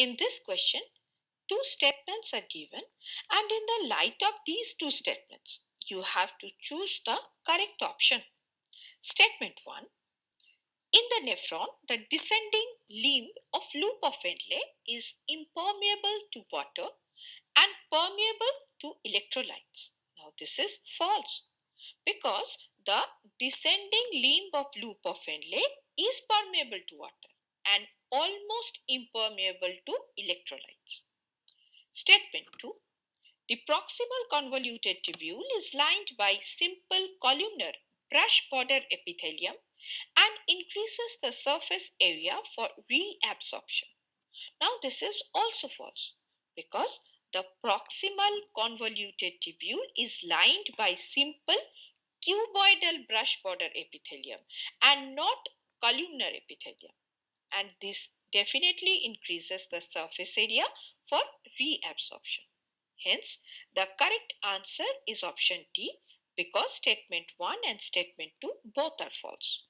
In this question, two statements are given, and in the light of these two statements, you have to choose the correct option. Statement 1. In the nephron, the descending limb of loop of Henle is impermeable to water and permeable to electrolytes. Now this is false because the descending limb of loop of Henle is permeable to water and almost impermeable to electrolytes. Statement 2. The proximal convoluted tubule is lined by simple columnar brush border epithelium and increases the surface area for reabsorption. Now this is also false because the proximal convoluted tubule is lined by simple cuboidal brush border epithelium and not columnar epithelium, and this definitely increases the surface area for reabsorption. Hence, the correct answer is option D because statement 1 and statement 2 both are false.